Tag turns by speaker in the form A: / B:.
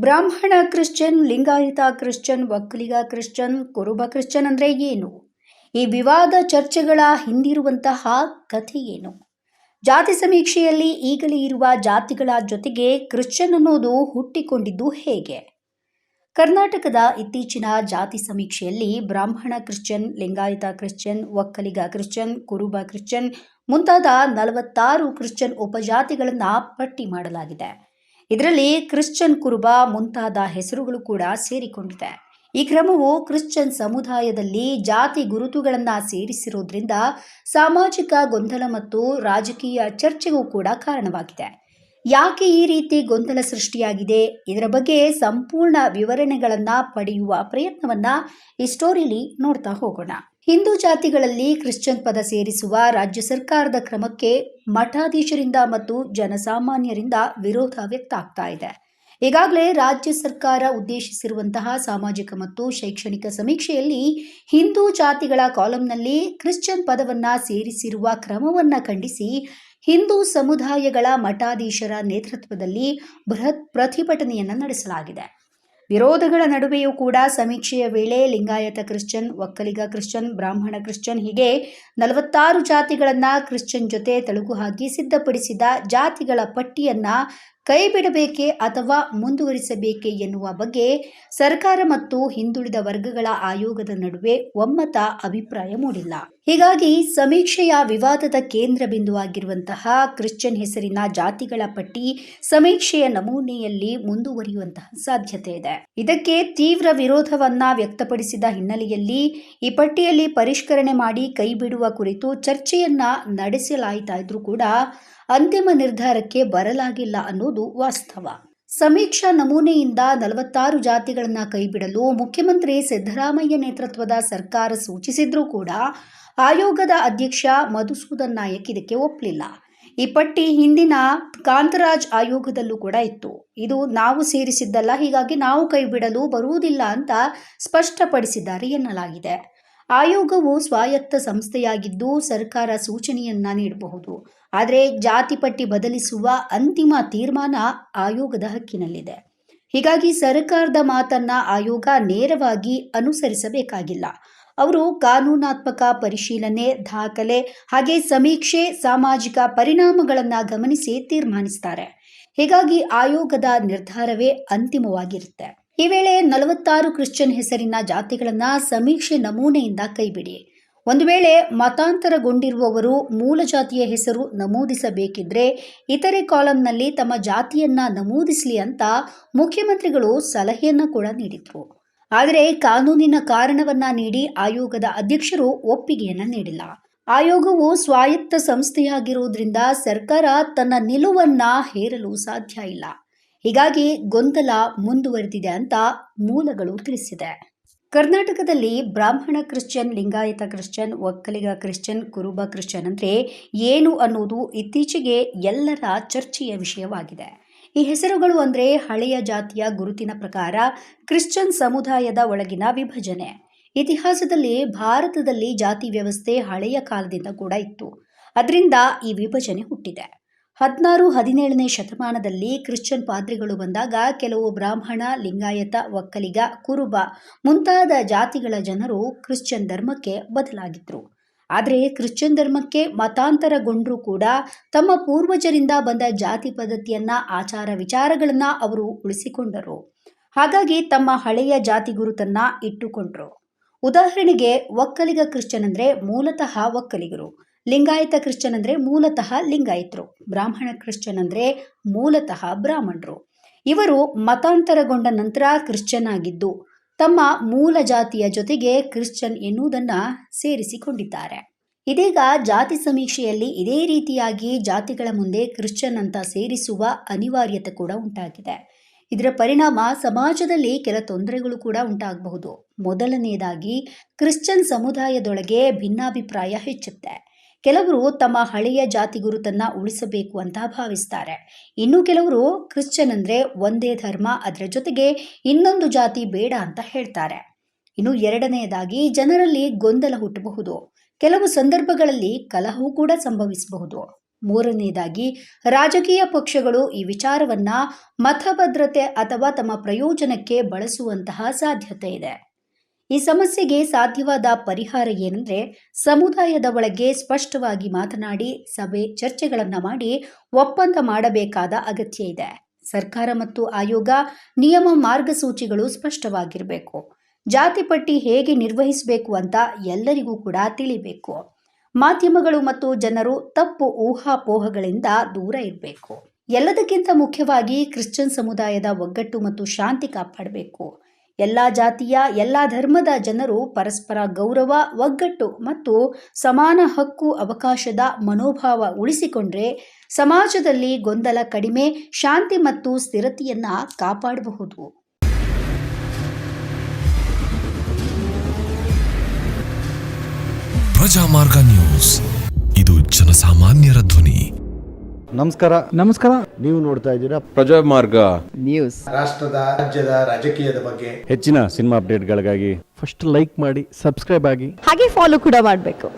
A: ಬ್ರಾಹ್ಮಣ Christian, Lingayat Christian, Vokkaliga Christian, ಕುರುಬ Christian ಅಂದರೆ ಏನು? ಈ ವಿವಾದ ಚರ್ಚೆಗಳ ಹಿಂದಿರುವಂತಹ ಕಥೆ ಏನು? ಜಾತಿ ಸಮೀಕ್ಷೆಯಲ್ಲಿ ಈಗಲೇ ಇರುವ ಜಾತಿಗಳ ಜೊತೆಗೆ ಕ್ರಿಶ್ಚಿಯನ್ ಅನ್ನೋದು ಹುಟ್ಟಿಕೊಂಡಿದ್ದು ಹೇಗೆ? ಕರ್ನಾಟಕದ ಇತ್ತೀಚಿನ ಜಾತಿ ಸಮೀಕ್ಷೆಯಲ್ಲಿ ಬ್ರಾಹ್ಮಣ Christian, Lingayat Christian, Vokkaliga Christian, ಕುರುಬ ಕ್ರಿಶ್ಚಿಯನ್ ಮುಂತಾದ 46 ಕ್ರಿಶ್ಚಿಯನ್ ಉಪಜಾತಿಗಳನ್ನು ಪಟ್ಟಿ ಮಾಡಲಾಗಿದೆ. ಇದರಲ್ಲಿ ಕ್ರಿಶ್ಚಿಯನ್, ಕುರುಬ ಮುಂತಾದ ಹೆಸರುಗಳು ಕೂಡ ಸೇರಿಕೊಂಡಿದೆ. ಈ ಕ್ರಮವು ಕ್ರಿಶ್ಚಿಯನ್ ಸಮುದಾಯದಲ್ಲಿ ಜಾತಿ ಗುರುತುಗಳನ್ನು ಸೇರಿಸಿರೋದ್ರಿಂದ ಸಾಮಾಜಿಕ ಗೊಂದಲ ಮತ್ತು ರಾಜಕೀಯ ಚರ್ಚೆಗೂ ಕೂಡ ಕಾರಣವಾಗಿದೆ. ಯಾಕೆ ಈ ರೀತಿ ಗೊಂದಲ ಸೃಷ್ಟಿಯಾಗಿದೆ? ಇದರ ಬಗ್ಗೆ ಸಂಪೂರ್ಣ ವಿವರಣೆಗಳನ್ನು ಪಡೆಯುವ ಪ್ರಯತ್ನವನ್ನ ಈ ಸ್ಟೋರಿಲಿ ನೋಡ್ತಾ ಹೋಗೋಣ. ಹಿಂದೂ ಜಾತಿಗಳಲ್ಲಿ ಕ್ರಿಶ್ಚಿಯನ್ ಪದ ಸೇರಿಸುವ ರಾಜ್ಯ ಸರ್ಕಾರದ ಕ್ರಮಕ್ಕೆ ಮಠಾಧೀಶರಿಂದ ಮತ್ತು ಜನಸಾಮಾನ್ಯರಿಂದ ವಿರೋಧ ವ್ಯಕ್ತ ಆಗ್ತಾ ಇದೆ. ಈಗಾಗಲೇ ರಾಜ್ಯ ಸರ್ಕಾರ ಉದ್ದೇಶಿಸಿರುವಂತಹ ಸಾಮಾಜಿಕ ಮತ್ತು ಶೈಕ್ಷಣಿಕ ಸಮೀಕ್ಷೆಯಲ್ಲಿ ಹಿಂದೂ ಜಾತಿಗಳ ಕಾಲಂನಲ್ಲಿ ಕ್ರಿಶ್ಚಿಯನ್ ಪದವನ್ನ ಸೇರಿಸಿರುವ ಕ್ರಮವನ್ನ ಖಂಡಿಸಿ ಹಿಂದೂ ಸಮುದಾಯಗಳ ಮಠಾಧೀಶರ ನೇತೃತ್ವದಲ್ಲಿ ಬೃಹತ್ ಪ್ರತಿಭಟನೆಯನ್ನು ನಡೆಸಲಾಗಿದೆ. ವಿರೋಧಗಳ ನಡುವೆಯೂ ಕೂಡ ಸಮೀಕ್ಷೆಯ ವೇಳೆ ಲಿಂಗಾಯತ ಕ್ರಿಶ್ಚಿಯನ್, ಒಕ್ಕಲಿಗ ಕ್ರಿಶ್ಚಿಯನ್, ಬ್ರಾಹ್ಮಣ ಕ್ರಿಶ್ಚಿಯನ್ ಹೀಗೆ 46 ಜಾತಿಗಳನ್ನು ಕ್ರಿಶ್ಚಿಯನ್ ಜೊತೆ ತಳುಕು ಹಾಕಿ ಸಿದ್ಧಪಡಿಸಿದ ಜಾತಿಗಳ ಪಟ್ಟಿಯನ್ನ ಕೈಬಿಡಬೇಕೆ ಅಥವಾ ಮುಂದುವರಿಸಬೇಕೆ ಎನ್ನುವ ಬಗ್ಗೆ ಸರ್ಕಾರ ಮತ್ತು ಹಿಂದುಳಿದ ವರ್ಗಗಳ ಆಯೋಗದ ನಡುವೆ ಒಮ್ಮತ ಅಭಿಪ್ರಾಯ ಮೂಡಿಲ್ಲ. ಹೀಗಾಗಿ ಸಮೀಕ್ಷೆಯ ವಿವಾದದ ಕೇಂದ್ರ ಬಿಂದುವಾಗಿರುವಂತಹ ಕ್ರಿಶ್ಚಿಯನ್ ಹೆಸರಿನ ಜಾತಿಗಳ ಪಟ್ಟಿ ಸಮೀಕ್ಷೆಯ ನಮೂನೆಯಲ್ಲಿ ಮುಂದುವರಿಯುವಂತಹ ಸಾಧ್ಯತೆ ಇದೆ. ಇದಕ್ಕೆ ತೀವ್ರ ವಿರೋಧವನ್ನ ವ್ಯಕ್ತಪಡಿಸಿದ ಹಿನ್ನೆಲೆಯಲ್ಲಿ ಈ ಪಟ್ಟಿಯಲ್ಲಿ ಪರಿಷ್ಕರಣೆ ಮಾಡಿ ಕೈಬಿಡುವ ಕುರಿತು ಚರ್ಚೆಯನ್ನ ನಡೆಸಲಾಯಿತಾ ಇದ್ರೂ ಕೂಡ ಅಂತಿಮ ನಿರ್ಧಾರಕ್ಕೆ ಬರಲಾಗಿಲ್ಲ ಅನ್ನೋದು ವಾಸ್ತವ. ಸಮೀಕ್ಷಾ ನಮೂನೆಯಿಂದ 46 ಜಾತಿಗಳನ್ನು ಕೈಬಿಡಲು ಮುಖ್ಯಮಂತ್ರಿ ಸಿದ್ದರಾಮಯ್ಯ ನೇತೃತ್ವದ ಸರ್ಕಾರ ಸೂಚಿಸಿದ್ರೂ ಕೂಡ ಆಯೋಗದ ಅಧ್ಯಕ್ಷ ಮಧುಸೂದನ್ ನಾಯಕ್ ಇದಕ್ಕೆ ಒಪ್ಪಲಿಲ್ಲ. ಈ ಪಟ್ಟಿ ಹಿಂದಿನ ಕಾಂತರಾಜ್ ಆಯೋಗದಲ್ಲೂ ಕೂಡ ಇತ್ತು. ಇದು ನಾವು ಸೇರಿಸಿದ್ದಲ್ಲ, ಹೀಗಾಗಿ ನಾವು ಕೈಬಿಡಲು ಬರುವುದಿಲ್ಲ ಅಂತ ಸ್ಪಷ್ಟಪಡಿಸಿದ್ದಾರೆ ಎನ್ನಲಾಗಿದೆ. ಆಯೋಗವು ಸ್ವಾಯತ್ತ ಸಂಸ್ಥೆಯಾಗಿದ್ದು ಸರ್ಕಾರ ಸೂಚನೆಯನ್ನ ನೀಡಬಹುದು. ಆದರೆ ಜಾತಿ ಪಟ್ಟಿ ಬದಲಿಸುವ ಅಂತಿಮ ತೀರ್ಮಾನ ಆಯೋಗದ ಹಕ್ಕಿನಲ್ಲಿದೆ. ಹೀಗಾಗಿ ಸರ್ಕಾರದ ಮಾತನ್ನ ಆಯೋಗ ನೇರವಾಗಿ ಅನುಸರಿಸಬೇಕಾಗಿಲ್ಲ. ಅವರು ಕಾನೂನಾತ್ಮಕ ಪರಿಶೀಲನೆ, ದಾಖಲೆ ಹಾಗೆ ಸಮೀಕ್ಷೆ, ಸಾಮಾಜಿಕ ಪರಿಣಾಮಗಳನ್ನು ಗಮನಿಸಿ ತೀರ್ಮಾನಿಸ್ತಾರೆ. ಹೀಗಾಗಿ ಆಯೋಗದ ನಿರ್ಧಾರವೇ ಅಂತಿಮವಾಗಿರುತ್ತೆ. ಈ ವೇಳೆ 46 ಕ್ರಿಶ್ಚಿಯನ್ ಹೆಸರಿನ ಜಾತಿಗಳನ್ನ ಸಮೀಕ್ಷೆ ನಮೂನೆಯಿಂದ ಕೈಬಿಡಿ. ಒಂದು ವೇಳೆ ಮತಾಂತರಗೊಂಡಿರುವವರು ಮೂಲ ಜಾತಿಯ ಹೆಸರು ನಮೂದಿಸಬೇಕಿದ್ರೆ ಇತರೆ ಕಾಲಂನಲ್ಲಿ ತಮ್ಮ ಜಾತಿಯನ್ನ ನಮೂದಿಸಲಿ ಅಂತ ಮುಖ್ಯಮಂತ್ರಿಗಳು ಸಲಹೆಯನ್ನ ಕೂಡ ನೀಡಿದ್ರು. ಆದರೆ ಕಾನೂನಿನ ಕಾರಣವನ್ನ ನೀಡಿ ಆಯೋಗದ ಅಧ್ಯಕ್ಷರು ಒಪ್ಪಿಗೆಯನ್ನ ನೀಡಿಲ್ಲ. ಆಯೋಗವು ಸ್ವಾಯತ್ತ ಸಂಸ್ಥೆಯಾಗಿರುವುದರಿಂದ ಸರ್ಕಾರ ತನ್ನ ನಿಲುವನ್ನ ಹೇರಲು ಸಾಧ್ಯ ಇಲ್ಲ. ಹೀಗಾಗಿ ಗೊಂದಲ ಮುಂದುವರೆದಿದೆ ಅಂತ ಮೂಲಗಳು ತಿಳಿಸಿದೆ. ಕರ್ನಾಟಕದಲ್ಲಿ ಬ್ರಾಹ್ಮಣ Christian, Lingayat Christian, Vokkaliga Christian, ಕುರುಬ ಕ್ರಿಶ್ಚಿಯನ್ ಅಂದ್ರೆ ಏನು ಅನ್ನೋದು ಇತ್ತೀಚೆಗೆ ಎಲ್ಲರ ಚರ್ಚೆಯ ವಿಷಯವಾಗಿದೆ. ಈ ಹೆಸರುಗಳು ಅಂದ್ರೆ ಹಳೆಯ ಜಾತಿಯ ಗುರುತಿನ ಪ್ರಕಾರ ಕ್ರಿಶ್ಚಿಯನ್ ಸಮುದಾಯದ ಒಳಗಿನ ವಿಭಜನೆ. ಇತಿಹಾಸದಲ್ಲಿ ಭಾರತದಲ್ಲಿ ಜಾತಿ ವ್ಯವಸ್ಥೆ ಹಳೆಯ ಕಾಲದಿಂದ ಕೂಡ ಇತ್ತು. ಅದರಿಂದ ಈ ವಿಭಜನೆ ಹುಟ್ಟಿದೆ. 16-17ನೇ ಶತಮಾನದಲ್ಲಿ ಕ್ರಿಶ್ಚಿಯನ್ ಪಾದ್ರಿಗಳು ಬಂದಾಗ ಕೆಲವು ಬ್ರಾಹ್ಮಣ, ಲಿಂಗಾಯತ, ಒಕ್ಕಲಿಗ, ಕುರುಬ ಮುಂತಾದ ಜಾತಿಗಳ ಜನರು ಕ್ರಿಶ್ಚಿಯನ್ ಧರ್ಮಕ್ಕೆ ಬದಲಾಗಿದ್ರು. ಆದರೆ ಕ್ರಿಶ್ಚಿಯನ್ ಧರ್ಮಕ್ಕೆ ಮತಾಂತರಗೊಂಡರೂ ಕೂಡ ತಮ್ಮ ಪೂರ್ವಜರಿಂದ ಬಂದ ಜಾತಿ ಪದ್ಧತಿಯನ್ನ, ಆಚಾರ ವಿಚಾರಗಳನ್ನ ಅವರು ಉಳಿಸಿಕೊಂಡರು. ಹಾಗಾಗಿ ತಮ್ಮ ಹಳೆಯ ಜಾತಿ ಗುರುತನ್ನ ಇಟ್ಟುಕೊಂಡ್ರು. ಉದಾಹರಣೆಗೆ ಒಕ್ಕಲಿಗ ಕ್ರಿಶ್ಚಿಯನ್ ಅಂದ್ರೆ ಮೂಲತಃ ಒಕ್ಕಲಿಗರು, ಲಿಂಗಾಯತ ಕ್ರಿಶ್ಚಿಯನ್ ಅಂದ್ರೆ ಮೂಲತಃ ಲಿಂಗಾಯತರು, ಬ್ರಾಹ್ಮಣ ಕ್ರಿಶ್ಚಿಯನ್ ಅಂದ್ರೆ ಮೂಲತಃ ಬ್ರಾಹ್ಮಣರು. ಇವರು ಮತಾಂತರಗೊಂಡ ನಂತರ ಕ್ರಿಶ್ಚಿಯನ್ ಆಗಿದ್ದು ತಮ್ಮ ಮೂಲ ಜಾತಿಯ ಜೊತೆಗೆ ಕ್ರಿಶ್ಚಿಯನ್ ಎನ್ನುವುದನ್ನ ಸೇರಿಸಿಕೊಂಡಿದ್ದಾರೆ. ಇದೀಗ ಜಾತಿ ಸಮೀಕ್ಷೆಯಲ್ಲಿ ಇದೇ ರೀತಿಯಾಗಿ ಜಾತಿಗಳ ಮುಂದೆ ಕ್ರಿಶ್ಚಿಯನ್ ಅಂತ ಸೇರಿಸುವ ಅನಿವಾರ್ಯತೆ ಕೂಡ ಉಂಟಾಗಿದೆ. ಇದರ ಪರಿಣಾಮ ಸಮಾಜದಲ್ಲಿ ಕೆಲ ತೊಂದರೆಗಳು ಕೂಡ ಉಂಟಾಗಬಹುದು. ಮೊದಲನೆಯದಾಗಿ ಕ್ರಿಶ್ಚಿಯನ್ ಸಮುದಾಯದೊಳಗೆ ಭಿನ್ನಾಭಿಪ್ರಾಯ ಹೆಚ್ಚುತ್ತೆ. ಕೆಲವರು ತಮ್ಮ ಹಳೆಯ ಜಾತಿ ಗುರುತನ್ನ ಉಳಿಸಬೇಕು ಅಂತ ಭಾವಿಸ್ತಾರೆ. ಇನ್ನು ಕೆಲವರು ಕ್ರಿಶ್ಚಿಯನ್ ಅಂದ್ರೆ ಒಂದೇ ಧರ್ಮ, ಅದರ ಜೊತೆಗೆ ಇನ್ನೊಂದು ಜಾತಿ ಬೇಡ ಅಂತ ಹೇಳ್ತಾರೆ. ಇನ್ನು ಎರಡನೆಯದಾಗಿ ಜನರಲ್ಲಿ ಗೊಂದಲ ಹುಟ್ಟಬಹುದು. ಕೆಲವು ಸಂದರ್ಭಗಳಲ್ಲಿ ಕಲಹವೂ ಕೂಡ ಸಂಭವಿಸಬಹುದು. ಮೂರನೆಯದಾಗಿ, ರಾಜಕೀಯ ಪಕ್ಷಗಳು ಈ ವಿಚಾರವನ್ನ ಮತಭದ್ರತೆ ಅಥವಾ ತಮ್ಮ ಪ್ರಯೋಜನಕ್ಕೆ ಬಳಸುವಂತಹ ಸಾಧ್ಯತೆ ಇದೆ. ಈ ಸಮಸ್ಯೆಗೆ ಸಾಧ್ಯವಾದ ಪರಿಹಾರ ಏನೆಂದರೆ, ಸಮುದಾಯದ ಒಳಗೆ ಸ್ಪಷ್ಟವಾಗಿ ಮಾತನಾಡಿ ಸಭೆ ಚರ್ಚೆಗಳನ್ನು ಮಾಡಿ ಒಪ್ಪಂದ ಮಾಡಬೇಕಾದ ಅಗತ್ಯ ಇದೆ. ಸರ್ಕಾರ ಮತ್ತು ಆಯೋಗ ನಿಯಮ ಮಾರ್ಗಸೂಚಿಗಳು ಸ್ಪಷ್ಟವಾಗಿರಬೇಕು. ಜಾತಿ ಪಟ್ಟಿ ಹೇಗೆ ನಿರ್ವಹಿಸಬೇಕು ಅಂತ ಎಲ್ಲರಿಗೂ ಕೂಡ ತಿಳಿಬೇಕು. ಮಾಧ್ಯಮಗಳು ಮತ್ತು ಜನರು ತಪ್ಪು ಊಹಾಪೋಹಗಳಿಂದ ದೂರ ಇರಬೇಕು. ಎಲ್ಲದಕ್ಕಿಂತ ಮುಖ್ಯವಾಗಿ ಕ್ರಿಶ್ಚಿಯನ್ ಸಮುದಾಯದ ಒಗ್ಗಟ್ಟು ಮತ್ತು ಶಾಂತಿ ಕಾಪಾಡಬೇಕು. ಎಲ್ಲ ಜಾತಿಯ ಎಲ್ಲ ಧರ್ಮದ ಜನರು ಪರಸ್ಪರ ಗೌರವ, ಒಗ್ಗಟ್ಟು ಮತ್ತು ಸಮಾನ ಹಕ್ಕು ಅವಕಾಶದ ಮನೋಭಾವ ಉಳಿಸಿಕೊಂಡ್ರೆ ಸಮಾಜದಲ್ಲಿ ಗೊಂದಲ ಕಡಿಮೆ, ಶಾಂತಿ ಮತ್ತು ಸ್ಥಿರತೆಯನ್ನ ಕಾಪಾಡಬಹುದು.
B: ಪ್ರಜಾಮಾರ್ಗ ನ್ಯೂಸ್, ಇದು ಜನಸಾಮಾನ್ಯರ ಧ್ವನಿ.
C: ನಮಸ್ಕಾರ.
D: ನೀವು ನೋಡ್ತಾ ಇದ್ದೀರಾ
C: ಪ್ರಜಾಮಾರ್ಗ
D: ನ್ಯೂಸ್.
E: ರಾಷ್ಟ್ರದ, ರಾಜ್ಯದ, ರಾಜಕೀಯದ ಬಗ್ಗೆ
C: ಹೆಚ್ಚಿನ ಸಿನಿಮಾ ಅಪ್ಡೇಟ್ಗಳಿಗಾಗಿ
F: ಫಸ್ಟ್ ಲೈಕ್ ಮಾಡಿ, ಸಬ್ಸ್ಕ್ರೈಬ್ ಆಗಿ,
G: ಹಾಗೆ ಫಾಲೋ ಕೂಡ ಮಾಡಬೇಕು.